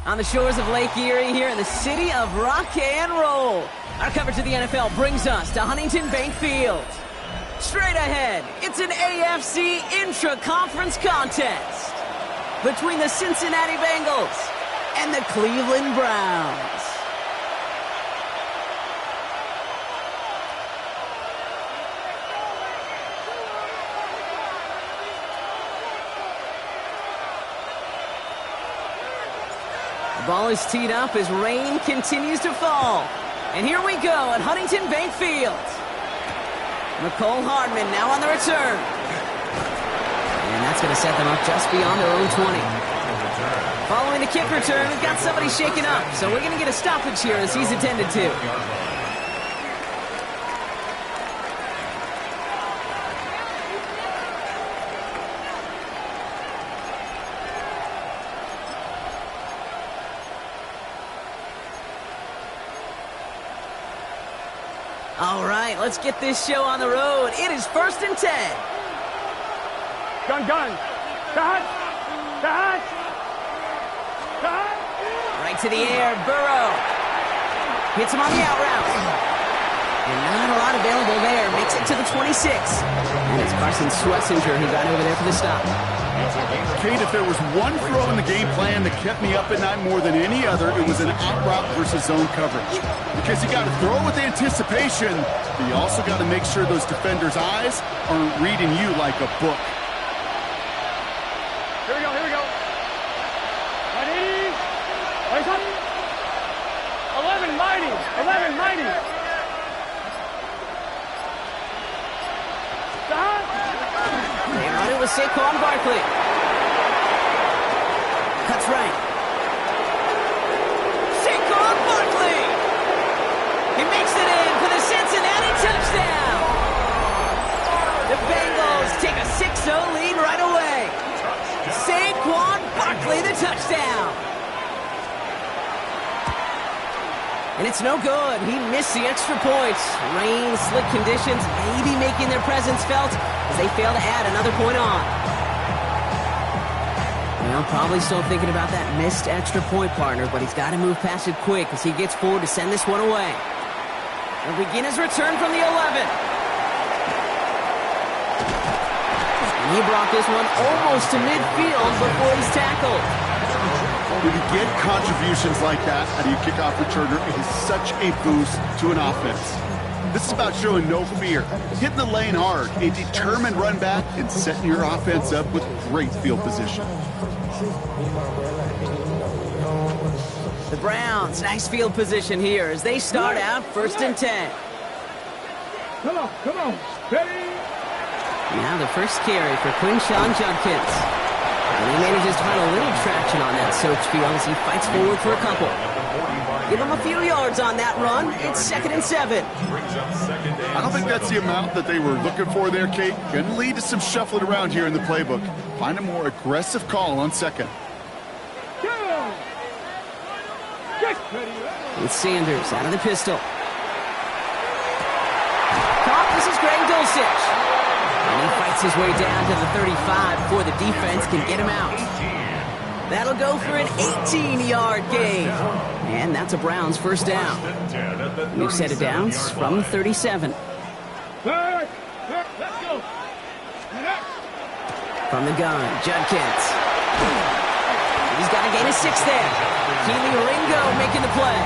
On the shores of Lake Erie here in the city of rock and roll. Our coverage of the NFL brings us to Huntington Bank Field. Straight ahead, it's an AFC intra-conference contest between the Cincinnati Bengals and the Cleveland Browns. The ball is teed up as rain continues to fall. And here we go at Huntington Bank Field. McCole Hardman now on the return. And that's going to set them up just beyond their own 20. Following the kick return, we've got somebody shaken up. So we're going to get a stoppage here as he's intended to. All right, let's get this show on the road. It is 1st and 10. Gun. Cut. Right to the air, Burrow. Hits him on the out route. And not a lot available there. Makes it to the 26. And it's Carson Swessinger who got over there for the stop. Kate, if there was one throw in the game plan that kept me up at night more than any other, it was an out route versus zone coverage. Because you got to throw with anticipation, but you also got to make sure those defenders' eyes aren't reading you like a book. Here we go. Ready? Raise up. 11 mighty. Stop. They run it with Saquon Barkley. Cuts right. Saquon Barkley! He makes it in for the Cincinnati touchdown! The Bengals take a 6-0 lead right away. Saquon Barkley, the touchdown! And it's no good. He missed the extra points. Rain, slick conditions, maybe making their presence felt as they fail to add another point on. Well, probably still thinking about that missed extra point, partner, but he's got to move past it quick as he gets forward to send this one away. He'll begin his return from the 11. And he brought this one almost to midfield before he's tackled. When you get contributions like that out of your kickoff returner, it is such a boost to an offense. This is about showing no fear, hitting the lane hard, a determined run back, and setting your offense up with great field position. The Browns, nice field position here as they start out 1st and 10. Come on. Ready? Now the first carry for Quinshawn Judkins. And he manages to find a little traction on that search field as he fights forward for a couple. Give him a few yards on that run. It's 2nd and 7. I don't think that's the amount that they were looking for there, Kate. Going to lead to some shuffling around here in the playbook. Find a more aggressive call on 2nd. It's Sanders out of the pistol. Caught, this is Greg Dulcich. And he fights his way down to the 35 before the defense can get him out. That'll go for an 18-yard gain. And that's a Browns first down. New set of downs from the 37. From the gun, Judkins. He's got to gain a 6 there. Keely Ringo making the play.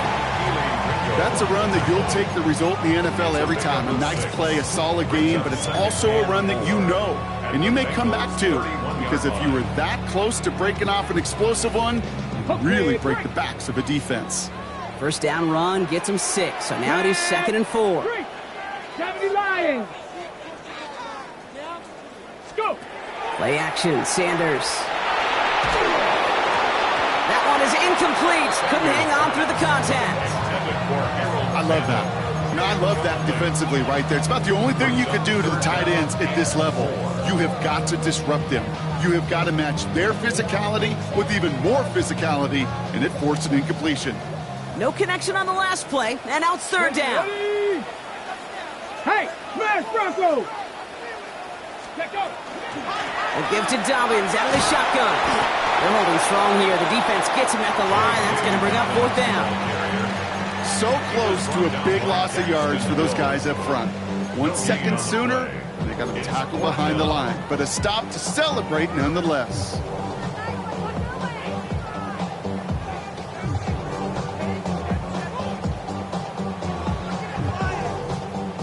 That's a run that you'll take the result in the NFL every time. A nice play, a solid game, but it's also a run that you know, and you may come back to, because if you were that close to breaking off an explosive one, you really break the backs of a defense. First down run gets him 6, so now it is 2nd and 4. Play action, Sanders. That one is incomplete. Couldn't hang on through the contact. I love that. I love that defensively right there. It's about the only thing you could do to the tight ends at this level. You have got to disrupt them. You have got to match their physicality with even more physicality, and it forced an incompletion. No connection on the last play, and now it's 3rd down. Hey, smash Bronco! We'll give to Dobbins out of the shotgun. They're holding strong here. The defense gets him at the line. That's going to bring up 4th down. So close to a big loss of yards for those guys up front. 1 second sooner, they got a tackle behind the line. But a stop to celebrate nonetheless.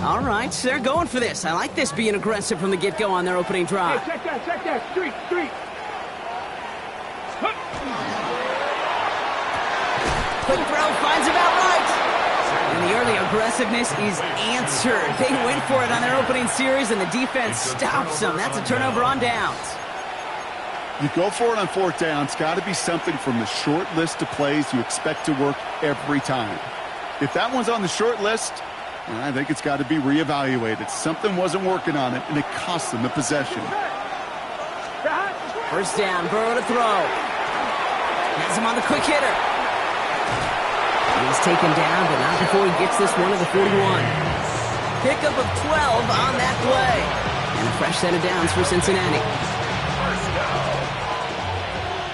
All right, they're going for this. I like this being aggressive from the get-go on their opening drive. Hey, check that. Street. Quick throw finds about right. And the early aggressiveness is answered. They went for it on their opening series, and the defense stops them. That's a turnover on downs. You go for it on 4th down. It's got to be something from the short list of plays you expect to work every time. If that one's on the short list, I think it's got to be reevaluated. Something wasn't working on it, and it cost them the possession. 1st down, Burrow to throw. Has him on the quick hitter. He's taken down, but not before he gets this one to the 41. Pickup of 12 on that play. And a fresh set of downs for Cincinnati. First down.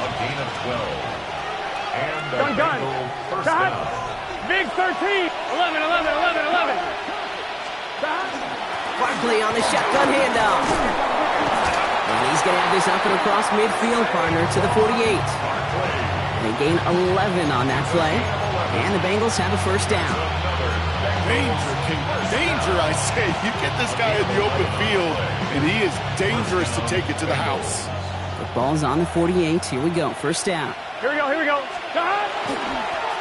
A gain of 12. And the Bengals first down. Big 13. 11. Barkley on the shotgun handoff. And he's going to have this up and across midfield, partner, to the 48. They gain 11 on that play. And the Bengals have a 1st down. Danger, I say. You get this guy in the open field, and he is dangerous to take it to the house. The ball's on the 48. Here we go. 1st down. Here we go.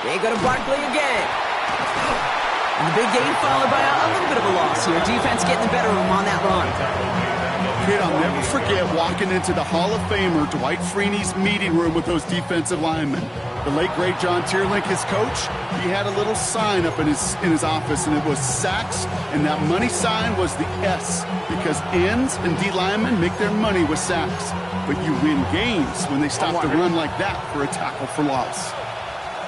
They go to Barkley again. And the big gain followed by a little bit of a loss here. Defense getting the better of him on that run. Kid, I'll never forget walking into the Hall of Famer Dwight Freeney's meeting room with those defensive linemen. The late, great John Tierlink, his coach, he had a little sign up in his office, and it was sacks, and that money sign was the S, because ends and D linemen make their money with sacks. But you win games when they stop the run like that for a tackle for loss.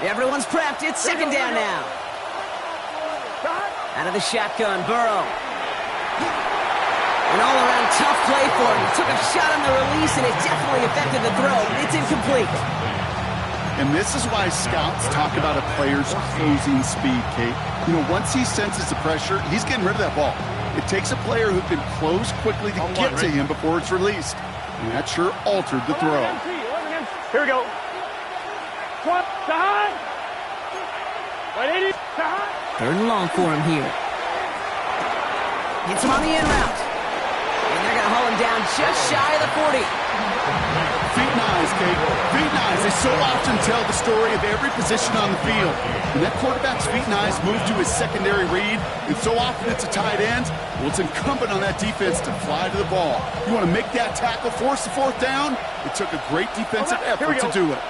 Everyone's prepped. It's 2nd down now. Out of the shotgun, Burrow. An all-around tough play for him. He took a shot on the release, and it definitely affected the throw. It's incomplete. And this is why scouts talk about a player's closing speed, Kate. You know, once he senses the pressure, he's getting rid of that ball. It takes a player who can close quickly to get to him before it's released. And that sure altered the throw. Here we go. Side. 180. 3rd and long for him here. Gets him on the in route. And they're going to haul him down just shy of the 40. Feet and eyes, Kate. Feet and eyes. They so often tell the story of every position on the field. When that quarterback's feet and eyes move to his secondary read, and so often it's a tight end, well, it's incumbent on that defense to fly to the ball. You want to make that tackle, force the 4th down? It took a great defensive effort to do it.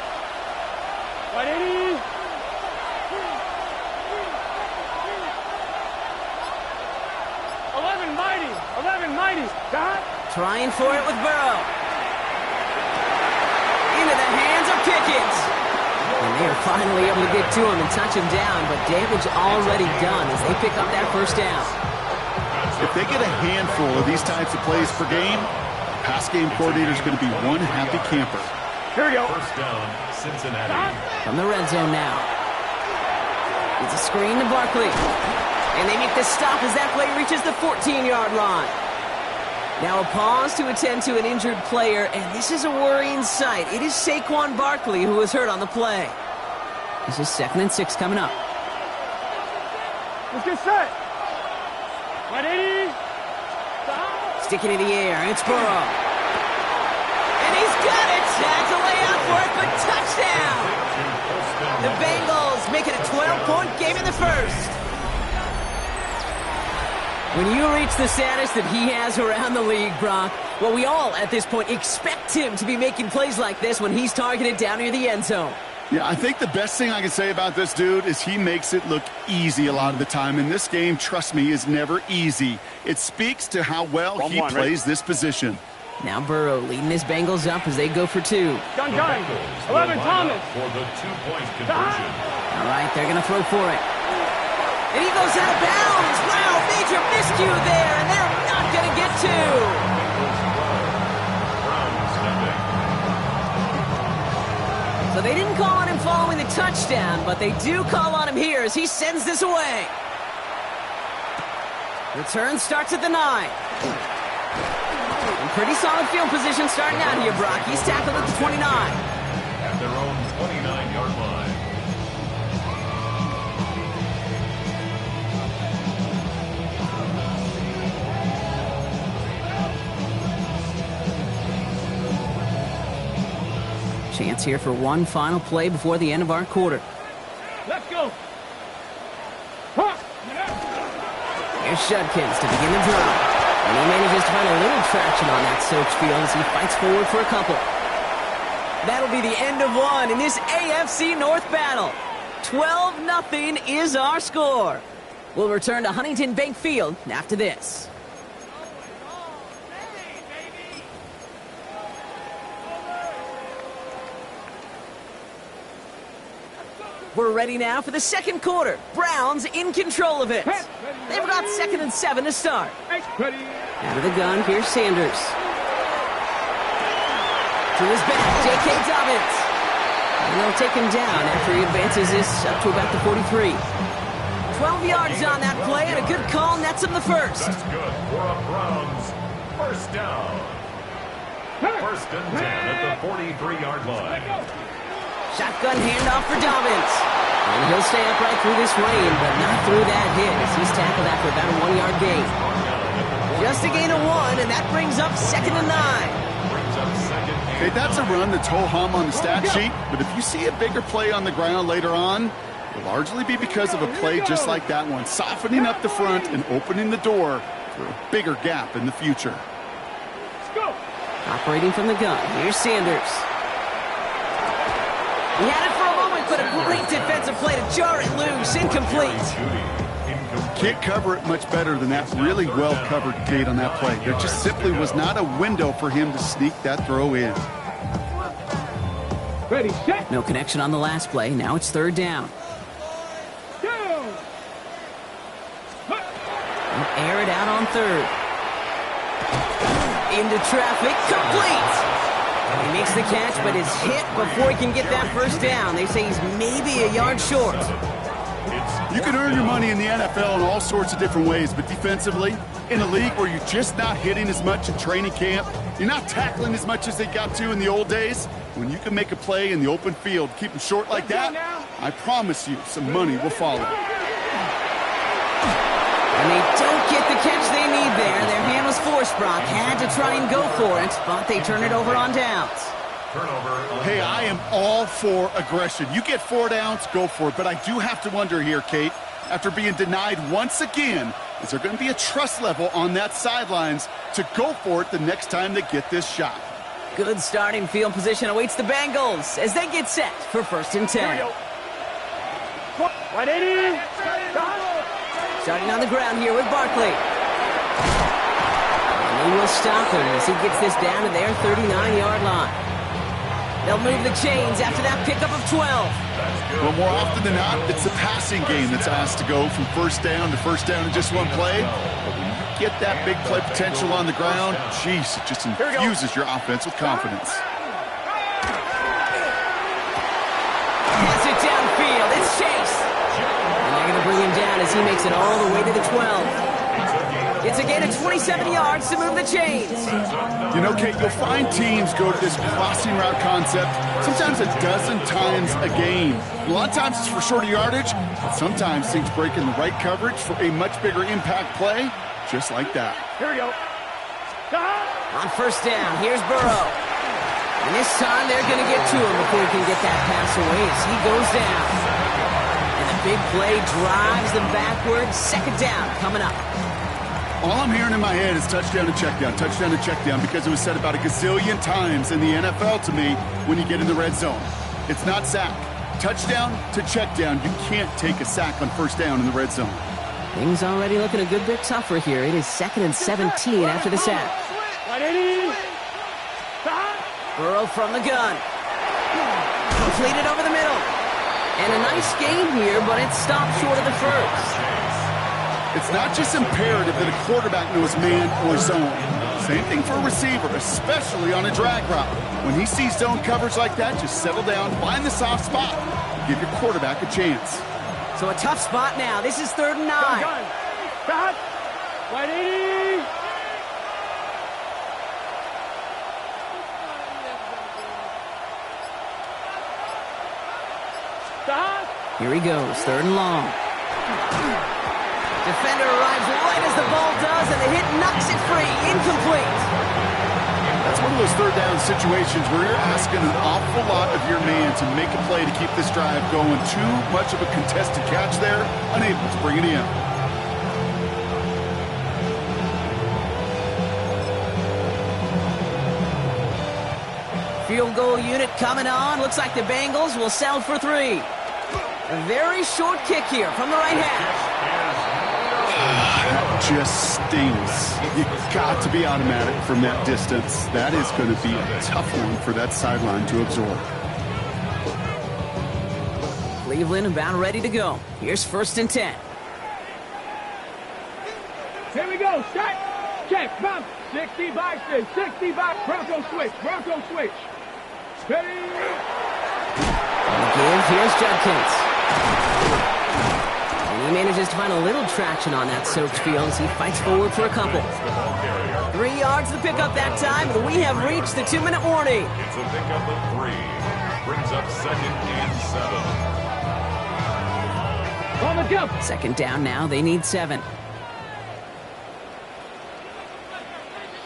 180. 11 mighty. Trying for it with Burrow. Into the hands of Pickens. And they are finally able to get to him and touch him down, but damage already done as they pick up that 1st down. If they get a handful of these types of plays per game, pass game coordinator is going to be one happy camper. Here we go. First down, Cincinnati. From the red zone now. It's a screen to Barkley. And they make the stop as that play reaches the 14-yard line. Now a pause to attend to an injured player, and this is a worrying sight. It is Saquon Barkley who was hurt on the play. This is 2nd and 6 coming up. Let's get set. 180. Sticking in the air, it's Burrow. And he's got it. That's a way out for it, but touchdown. The Bengals make it a 12-point game in the 1st. When you reach the status that he has around the league, Brock, well, we all at this point expect him to be making plays like this when he's targeted down near the end zone. Yeah, I think the best thing I can say about this dude is he makes it look easy a lot of the time. And this game, trust me, is never easy. It speaks to how well he plays this position. Now Burrow leading his Bengals up as they go for 2. Gun. 11 Thomas. For the 2-point conversion. All right, they're going to throw for it. And he goes out of bounds. Wow, major miscue there, and they're not going to get 2. So they didn't call on him following the touchdown, but they do call on him here as he sends this away. Return starts at the 9. And pretty solid field position starting out here, Brock. He's tackled at the 29. At their own 29-yard line. Chance here for one final play before the end of our quarter. Let's go. Here's Judkins to begin the drive. And he manages to find a little traction on that soaked field as he fights forward for a couple. That'll be the end of one in this AFC North battle. 12-0 is our score. We'll return to Huntington Bank Field after this. We're ready now for the second quarter. Browns in control of it. They've got 2nd and 7 to start. Out of the gun, here's Sanders. To his back, J.K. Dobbins. And they'll take him down after he advances this up to about the 43. 12 yards on that play, and a good call nets him the first. That's good for a Browns first down. First and 10 at the 43-yard line. Shotgun handoff for Dobbins. And he'll stay upright through this rain, but not through that hit as he's tackled after about a 1-yard gain. Just a gain of 1, and that brings up 2nd and 9. Okay, that's a run that's ho-hum on the stat sheet, but if you see a bigger play on the ground later on, it'll largely be because of a play just like that one, softening up the front and opening the door for a bigger gap in the future. Operating from the gun, here's Sanders. He had it for a moment, but a great defensive play to jar it loose. Incomplete. Can't cover it much better than that really well-covered gate on that play. There just simply was not a window for him to sneak that throw in. Ready, set. No connection on the last play. Now it's 3rd down. Go. They'll air it out on 3rd. Into traffic. Complete. He makes the catch, but is hit before he can get that first down. They say he's maybe a yard short. You can earn your money in the NFL in all sorts of different ways, but defensively, in a league where you're just not hitting as much in training camp, you're not tackling as much as they got to in the old days, when you can make a play in the open field, keep them short like that, I promise you some money will follow. And they don't get the catch they need there. Their hand was forced, Brock. Had to try and go for it, but they turn it over on downs. Hey, I am all for aggression. You get 4 downs, go for it. But I do have to wonder here, Kate, after being denied once again, is there going to be a trust level on that sidelines to go for it the next time they get this shot? Good starting field position awaits the Bengals as they get set for 1st and 10. Right, 80. Starting on the ground here with Barkley. And he will stop him as he gets this down to their 39-yard line. They'll move the chains after that pickup of 12. Well, more often than not, it's the passing game that's asked to go from 1st down to 1st down in just one play. But when you get that big play potential on the ground, geez, it just infuses your offense with confidence. Pass it downfield. It's Chase. And they're going to bring him down as he makes it all the way to the 12. It's a gain of 27 yards to move the chains. You know, Kate, you'll find teams go to this crossing route concept sometimes a dozen times a game. A lot of times it's for shorter yardage, but sometimes things break in the right coverage for a much bigger impact play, just like that. Here we go. On 1st down, here's Burrow. And this time they're going to get to him before he can get that pass away as he goes down. And the big play drives them backwards. 2nd down coming up. All I'm hearing in my head is touchdown to check down, because it was said about a gazillion times in the NFL to me when you get in the red zone. It's not sack. Touchdown to check down. You can't take a sack on 1st down in the red zone. Things already looking a good bit tougher here. It is 2nd and 17 after the sack. Burrow from the gun. Completed over the middle. And a nice gain here, but it stopped short of the first. It's not just imperative that a quarterback knows man or zone. Same thing for a receiver, especially on a drag route. When he sees zone coverage like that, just settle down, find the soft spot, give your quarterback a chance. So a tough spot now. This is 3rd and 9. Stop. 180. Stop. Here he goes, 3rd and long. Defender arrives right as the ball does, and the hit knocks it free. Incomplete. That's one of those 3rd down situations where you're asking an awful lot of your man to make a play to keep this drive going. Too much of a contested catch there, unable to bring it in. Field goal unit coming on. Looks like the Bengals will settle for 3. A very short kick here from the right hash. That just stings. You got to be automatic from that distance. That is going to be a tough one for that sideline to absorb. Cleveland about ready to go. Here's 1st and 10. Here we go. Start. Check. Bump. 60 boxes. 60 box. Bronco switch. Bronco switch. Ready. And the give. Here's Judkins. And he manages to find a little traction on that soaked field as he fights forward for a couple. 3 yards to pick up that time, and we have reached the 2-minute warning. It's a pickup of 3. Brings up 2nd and 7. On the jump. 2nd down now. They need 7.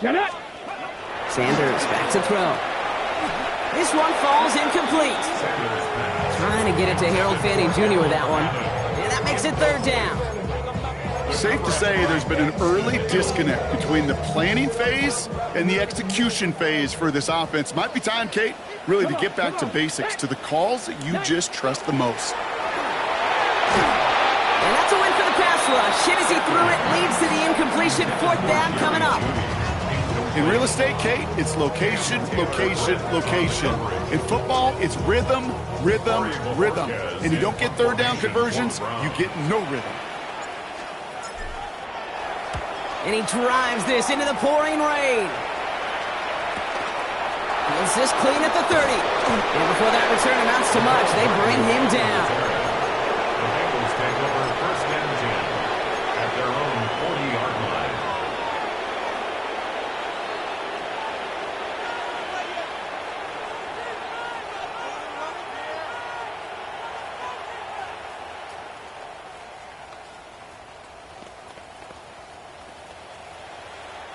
Get it. Sanders back to throw. This one falls incomplete. Trying to get it to Harold Fanning Jr. with that one. And that makes it 3rd down. Safe to say there's been an early disconnect between the planning phase and the execution phase for this offense. Might be time, Kate, really to get back to basics, to the calls that you just trust the most. And that's a win for the pass rush. Hit as he threw it, leads to the incompletion. 4th down coming up. In real estate, Kate, it's location, location, location. In football, it's rhythm, rhythm, rhythm. And you don't get 3rd down conversions, you get no rhythm. And he drives this into the pouring rain. Is this clean at the 30? And before that return amounts to much, they bring him down. The Bengals take over 1st and 10 at their own 40-yard line.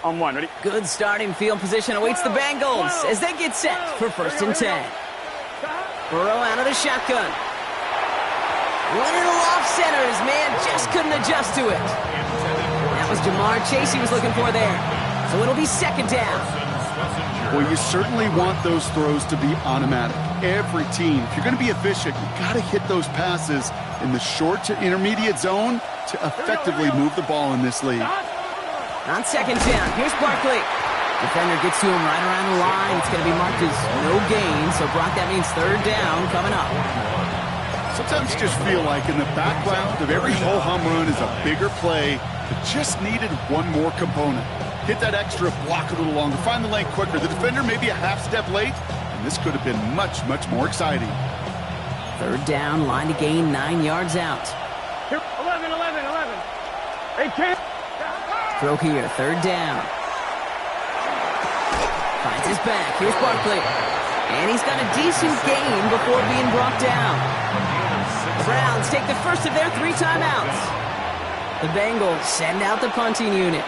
On 1. Ready. Good starting field position awaits the Bengals as they get set for 1st and 10. Burrow out of the shotgun. Running off center. His man just couldn't adjust to it. That was Jamar Chase he was looking for there. So it'll be 2nd down. Well, you certainly want those throws to be automatic. Every team, if you're going to be efficient, you got to hit those passes in the short to intermediate zone to effectively move the ball in this league. On 2nd down, here's Barkley. Defender gets to him right around the line. It's going to be marked as no gain, so Brock, that means 3rd down coming up. Sometimes you just feel like in the background of every ho-hum run is a bigger play that just needed one more component. Hit that extra block a little longer, find the lane quicker. The defender may be a half step late, and this could have been much, much more exciting. 3rd down, line to gain 9 yards out. Here, 11. 8-10. Throw here, 3rd down. Finds his back. Here's Barkley. And he's got a decent gain before being brought down. The Browns take the first of their 3 timeouts. The Bengals send out the punting unit.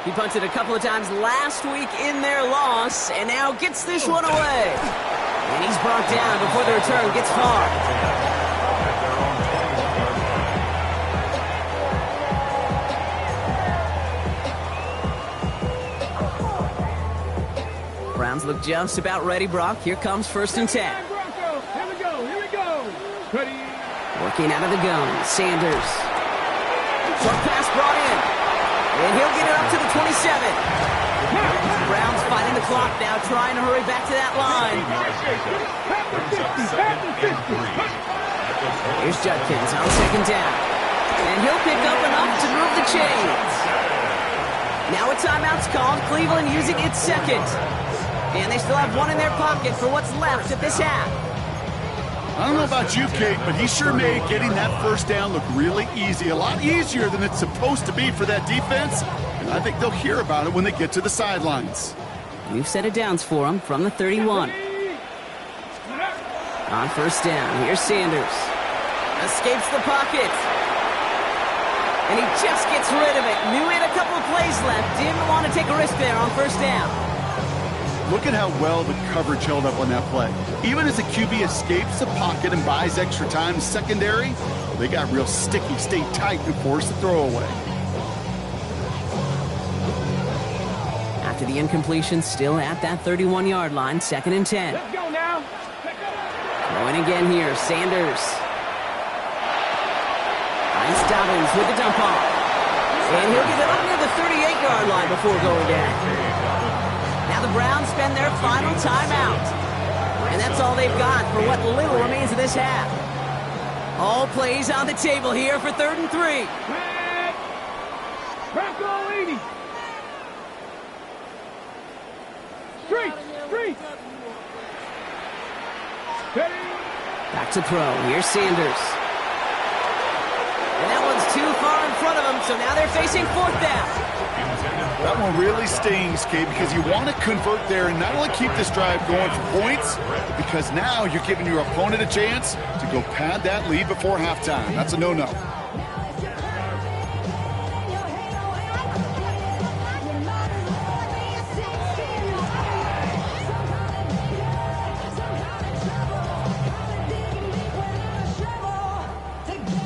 He punted a couple of times last week in their loss, and now gets this one away. And he's brought down before the return gets far. Browns look just about ready, Brock. Here comes 1st and 10. Here we go. Ready. Working out of the gun, Sanders. Short pass brought in. And he'll get it up to the 27. Browns fighting the clock now, trying to hurry back to that line. Here's Judkins on 2nd down. And he'll pick up enough to move the chains. Now a timeout's called. Cleveland using its second. And they still have one in their pocket for what's left of this half. I don't know about you, Kate, but he sure made getting that first down look really easy. A lot easier than it's supposed to be for that defense. And I think they'll hear about it when they get to the sidelines. New set of downs for him from the 31. On first down, here's Sanders. Escapes the pocket. And he just gets rid of it. Knew he had a couple of plays left. Didn't want to take a risk there on first down. Look at how well the coverage held up on that play. Even as the QB escapes the pocket and buys extra time secondary, they got real sticky, stayed tight, and forced the throw away. After the incompletion, still at that 31-yard line, 2nd and 10. Let's go now. Throwing again here, Sanders. Nice Dobbins with the dump off. And he'll get it up near the 38-yard line before going down. Now the Browns spend their final timeout. And that's all they've got for what little remains of this half. All plays on the table here for 3rd and 3. Bronco 80. Street. Back to throw. Here's Sanders. And that one's too far in front of him, so now they're facing 4th down. That one really stings, Kate, because you want to convert there and not only keep this drive going for points, but because now you're giving your opponent a chance to go pad that lead before halftime. That's a no-no.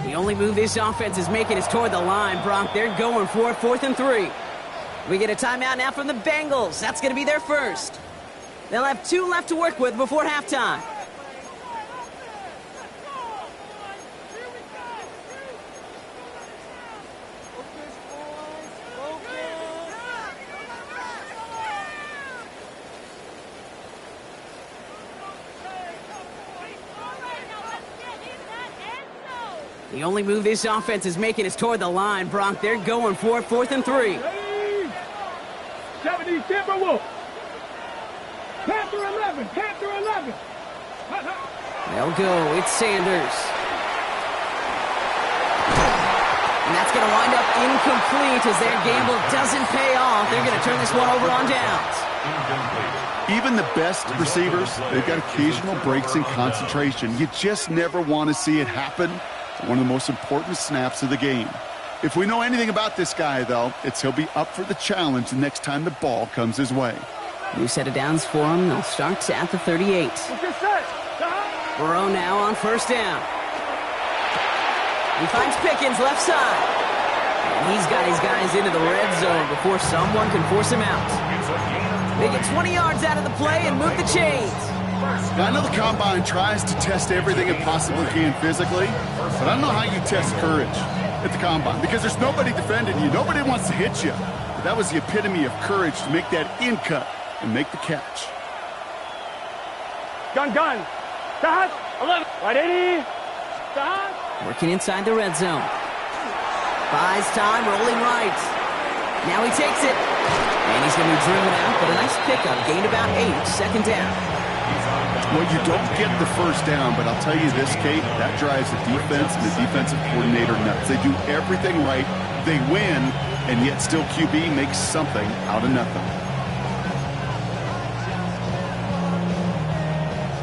The only move this offense is making is toward the line, Brock. They're going for it, 4th and 3. We get a timeout now from the Bengals. That's going to be their first. They'll have 2 left to work with before halftime. The only move this offense is making is toward the line, Brock. They're going for it, 4th and 3. 70 Timberwolves. Panther 11. They'll go. It's Sanders. And that's going to wind up incomplete as their gamble doesn't pay off. They're going to turn this one over on downs. Even the best receivers, they've got occasional breaks in concentration. You just never want to see it happen. One of the most important snaps of the game. If we know anything about this guy, though, it's he'll be up for the challenge the next time the ball comes his way. New set of downs for him. They'll start at the 38. Burrow now on first down. He finds Pickens left side. And he's got his guys into the red zone before someone can force him out. They get 20 yards out of the play and move the chains. Now, I know the Combine tries to test everything it possibly can physically, but I don't know how you test courage at the Combine because there's nobody defending you. Nobody wants to hit you. But that was the epitome of courage to make that in cut and make the catch. Gun. Stop. 11. Right 80. Stop. Working inside the red zone. Buys time, rolling right. Now he takes it. And he's going to be driven out, but a nice pickup. Gained about 8, 2nd down. Well, you don't get the first down, but I'll tell you this, Kate, that drives the defense and the defensive coordinator nuts. They do everything right, they win, and yet still QB makes something out of nothing.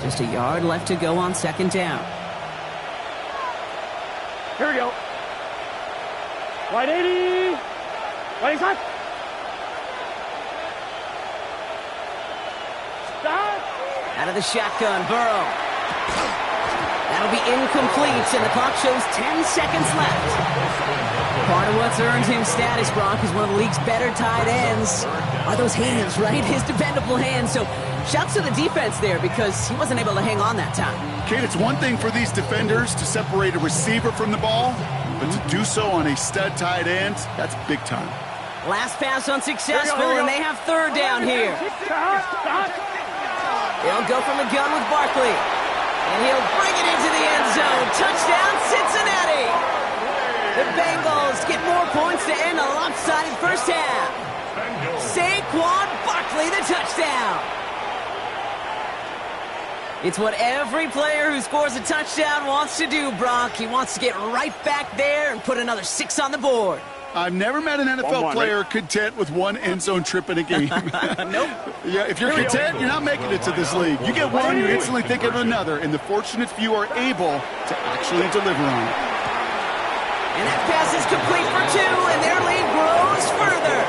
Just a yard left to go on 2nd down. Here we go. Right 80. Right side. Stop. Out of the shotgun, Burrow. That'll be incomplete, and the clock shows 10 seconds left. Part of what's earned him status, Brock, is one of the league's better tight ends. Are those hands, right? His dependable hands. So shouts to the defense there because he wasn't able to hang on that time. Kate, it's one thing for these defenders to separate a receiver from the ball, but to do so on a stud tight end, that's big time. Last pass unsuccessful, and they have 3rd down here. They'll go from the gun with Barkley. And he'll bring it into the end zone. Touchdown, Cincinnati! The Bengals get more points to end a lopsided first half. Saquon Barkley, the touchdown. It's what every player who scores a touchdown wants to do, Brock. He wants to get right back there and put another 6 on the board. I've never met an NFL player content with one end zone trip in a game. Nope. Yeah, if you're content, you're not making it to this league. You get one, you instantly think of another, and the fortunate few are able to actually deliver on it. And that pass is complete for 2, and their lead grows further.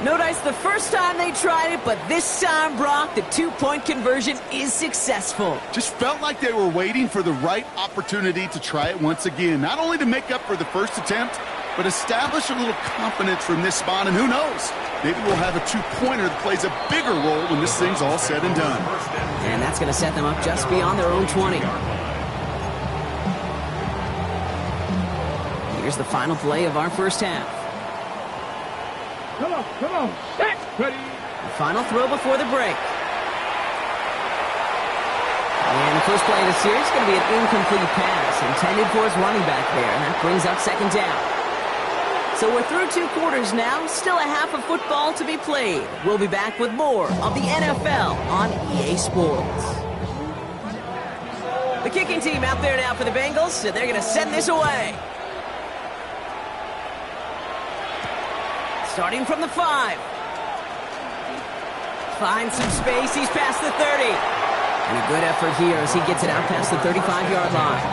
No dice the first time they tried it, but this time, Brock, the 2-point conversion is successful. Just felt like they were waiting for the right opportunity to try it once again. Not only to make up for the first attempt, but establish a little confidence from this spot. And who knows, maybe we'll have a 2-pointer that plays a bigger role when this thing's all said and done. And that's going to set them up just beyond their own 20. Here's the final play of our first half. Come on, set, ready. The final throw before the break. And the first play of the series is going to be an incomplete pass intended for his running back there, and that brings up second down. So we're through 2 quarters now, still a half of football to be played. We'll be back with more of the NFL on EA Sports. The kicking team out there now for the Bengals, so they're going to send this away. Starting from the 5. Finds some space. He's past the 30. And a good effort here as he gets it out past the 35-yard line.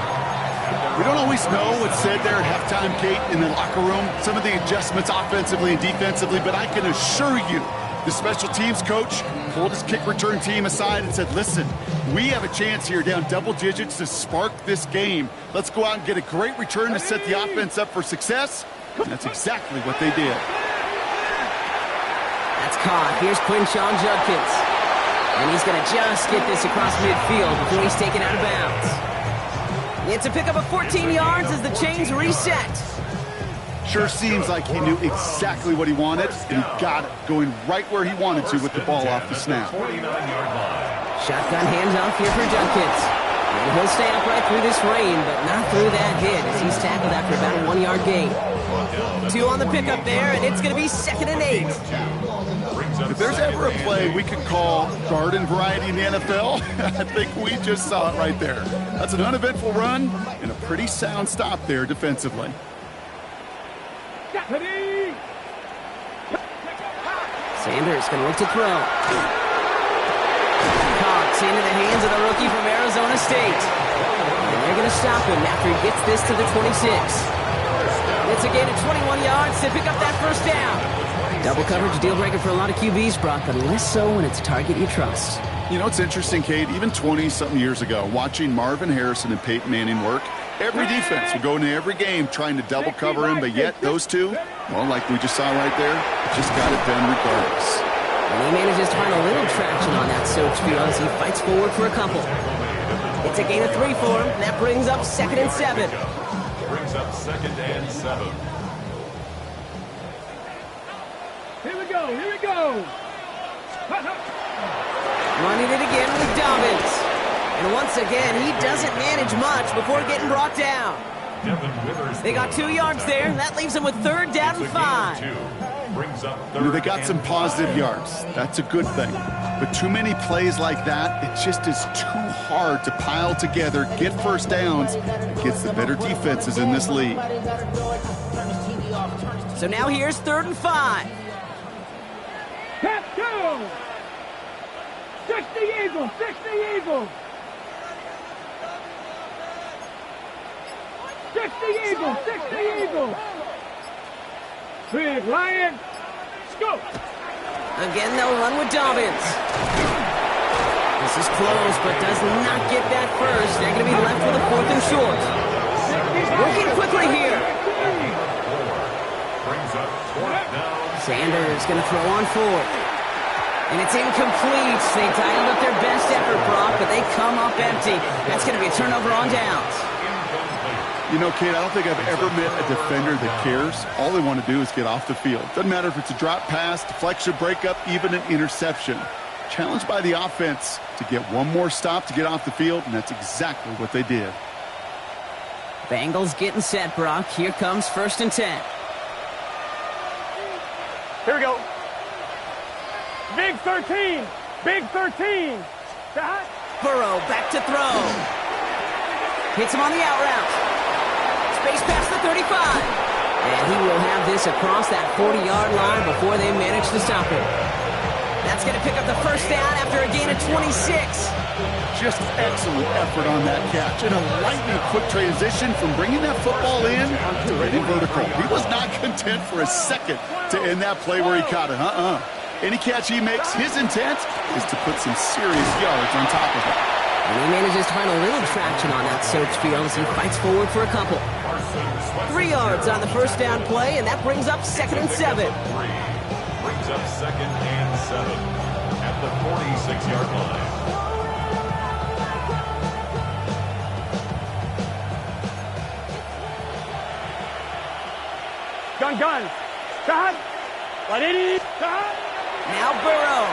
We don't always know what's said there at halftime, Kate, in the locker room. Some of the adjustments offensively and defensively, but I can assure you the special teams coach pulled his kick return team aside and said, listen, we have a chance here down double digits to spark this game. Let's go out and get a great return to set the offense up for success. And that's exactly what they did. That's caught. Here's Quinshawn Judkins. And he's going to just get this across midfield before he's taken out of bounds. It's a pickup of 14 yards as the chains reset. Sure seems like he knew exactly what he wanted, and he got it, going right where he wanted to with the ball off the snap. Shotgun handoff here for Judkins. And he'll stay upright through this rain, but not through that hit as he's tackled after about a 1-yard gain. 2 on the pickup there, and it's going to be 2nd and 8. If there's ever a play we could call garden variety in the NFL, I think we just saw it right there. That's an uneventful run and a pretty sound stop there defensively. Sanders going to look to throw. Cox into the hands of the rookie from Arizona State. And they're going to stop him after he gets this to the 26. It's a gain of 21 yards to pick up that first down. Double coverage, deal breaker for a lot of QBs, Brock, but less so when it's a target you trust. You know, it's interesting, Kate, even 20-something years ago, watching Marvin Harrison and Peyton Manning work, every defense would go into every game trying to double cover him, but yet those two, well, like we just saw right there, just got it done regardless. And he manages to find a little traction on that search field as he fights forward for a couple. It's a gain of 3 for him, and that brings up 2nd and 7. Brings up 2nd and 7. Here we go. Running it again with Dobbins. And once again, he doesn't manage much before getting brought down. They got 2 yards there. That leaves them with 3rd down and 5. They got some positive yards. That's a good thing. But too many plays like that, it just is too hard to pile together, get first downs, against the better defenses in this league. So now here's 3rd and 5. Pass go! 60 Eagles! 60 Eagles! 60 Eagles! 60 Eagles! Big Lion! Scope! Again, they'll run with Dobbins. This is close, but does not get that first. They're going to be left with a 4th and short. Working quickly here. Sanders going to throw on 4th. And it's incomplete. They dialed up their best effort, Brock, but they come up empty. That's going to be a turnover on downs. You know, Kate, I don't think I've ever met a defender that cares. All they want to do is get off the field. Doesn't matter if it's a drop pass, deflection, breakup, even an interception. Challenged by the offense to get one more stop to get off the field, and that's exactly what they did. Bengals getting set, Brock. Here comes 1st and 10. Here we go. Big 13. Big 13. Shot. Burrow back to throw. Hits him on the out route. Space past the 35. And he will have this across that 40-yard line before they manage to stop him. That's going to pick up the first down after a gain of 26. Just excellent effort on that catch. And a lightning quick transition from bringing that football in to hitting vertical. He was not content for a second to end that play where he caught it. Any catch he makes, his intent is to put some serious yards on top of it. And he manages to find a little traction on that soaked field as he fights forward for a couple. 3 yards on the first down play, and that brings up 2nd and 7. Brings up 2nd and 7 at the 46-yard line. Gun. Shot. Let it. Shot. Now Burrow.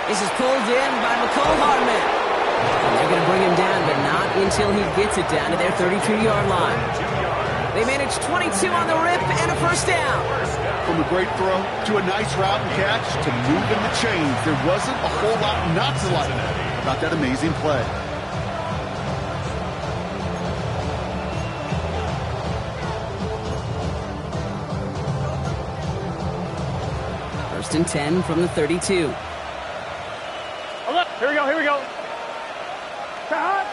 This is pulled in by McCole Hardman. And they're going to bring him down, but not until he gets it down to their 32-yard line. They manage 22 on the rip and a first down. From a great throw to a nice route and catch to moving the chains, there wasn't a whole lot not to like about that amazing play. First and 10 from the 32. Oh, look. Here we go. Shot.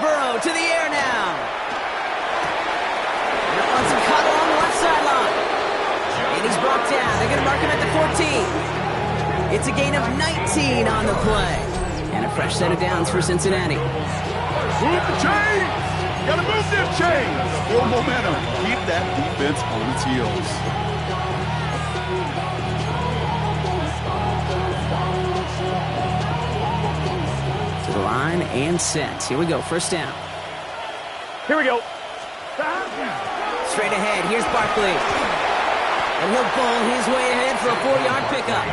Burrow to the air now. That one's caught along the left sideline. And he's brought down. They're going to mark him at the 14. It's a gain of 19 on the play. And a fresh set of downs for Cincinnati. Move the chains! Gotta move this chain! Build momentum. Keep that defense on its heels. To the line and set. Here we go. First down. Here we go. Straight ahead. Here's Barkley. And he'll bowl his way ahead for a 4-yard pickup.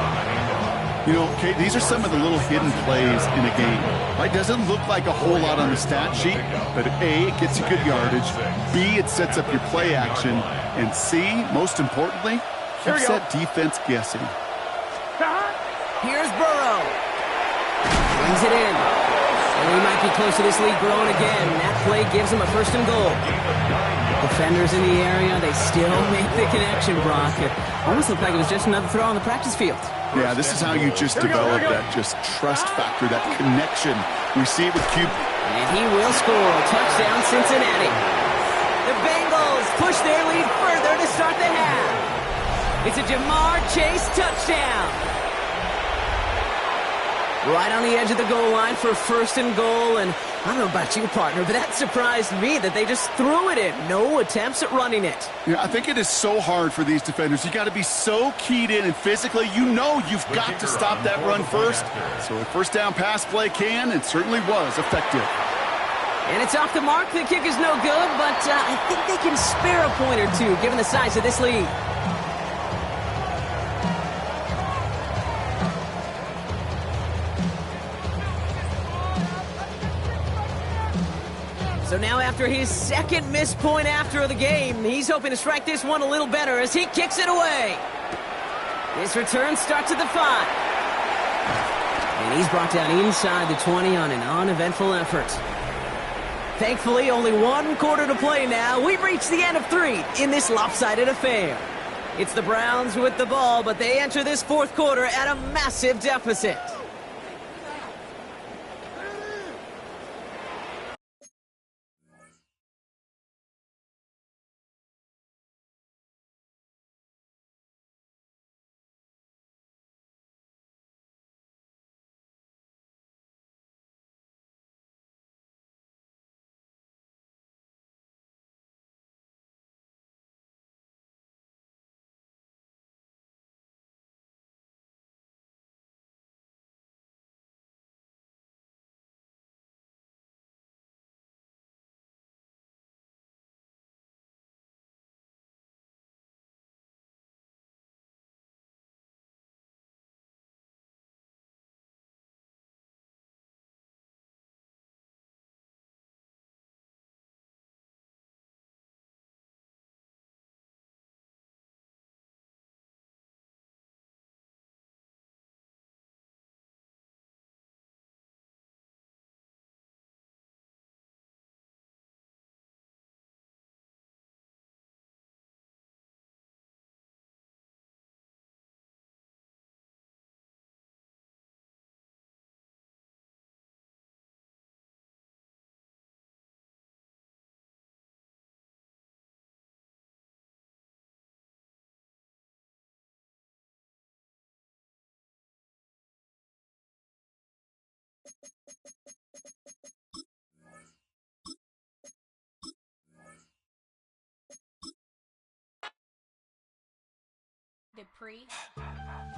You know, Kate, these are some of the little hidden plays in a game. Right? Doesn't look like a whole lot on the stat sheet, but A, it gets you good yardage. B, it sets up your play action. And C, most importantly, keeps that defense guessing. Here's Burrow. Brings it in. And he might be close to this lead growing again. That play gives him a first and goal. Defenders in the area, they still make the connection, Brock. It almost looked like it was just another throw on the practice field. Yeah, this is how you just develop that just trust factor, that connection. We see it with Q. And he will score. Touchdown, Cincinnati. The Bengals push their lead further to start the half. It's a Jamar Chase touchdown. Right on the edge of the goal line for first and goal. And I don't know about you, partner, but that surprised me that they just threw it in. No attempts at running it. Yeah, I think it is so hard for these defenders. You got to be so keyed in, and physically, you know you've got to stop that run first. So a first down pass play can, and certainly was effective. And it's off the mark. The kick is no good, but I think they can spare a point or two given the size of this lead. So now after his second missed point after the game, he's hoping to strike this one a little better as he kicks it away. His return starts at the 5. And he's brought down inside the 20 on an uneventful effort. Thankfully, only 1 quarter to play now. We've reached the end of 3 in this lopsided affair. It's the Browns with the ball, but they enter this 4th quarter at a massive deficit. Pre.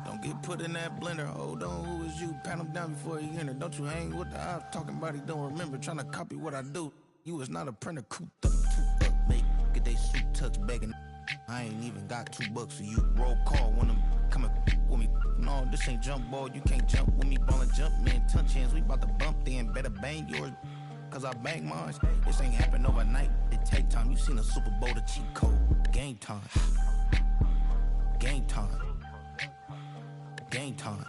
Don't get put in that blender. Hold on, who is you? Pat him down before he enter. Don't you hang with the op talking about he don't remember. Trying to copy what I do. You is not a printer. Cooped up, toot up, make get they suit tucks begging. I ain't even got $2 for you. Roll call when I'm coming with me. No, this ain't jump ball. You can't jump with me. Ballin' jump, man. Touch hands. We bout to bump then. Better bang yours. Cause I bang mine. This ain't happen overnight. It take time. You seen a Super Bowl, the cheat code. Game time. Game time. Game time.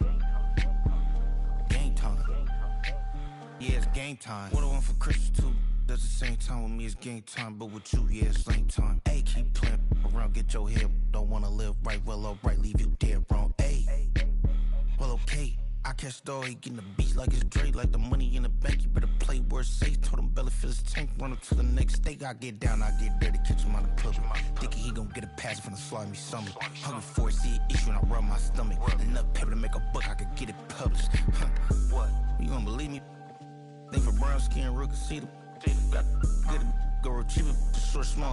Game time. Yeah, it's game time. What I want for Christmas too. That's the same time with me, it's game time. But with you, yeah, it's lame time. Hey, keep playing around, get your head. Don't wanna live right, well, alright, leave you dead wrong. Hey, well, okay. I catch the dog, he getting the beats like it's Dre, like the money in the bank. You better play where it's safe. Told him belly fill his tank, run him to the next steak. I get down, I get dirty, catch him on the club. Thinking he gon' get a pass from the slimy summer. Hungry for it, see an issue when I rub my stomach. Enough paper to make a book, I could get it published. What? You gon' believe me? Think for brown skin, real can see them. Got good, go retrieve it, short, small.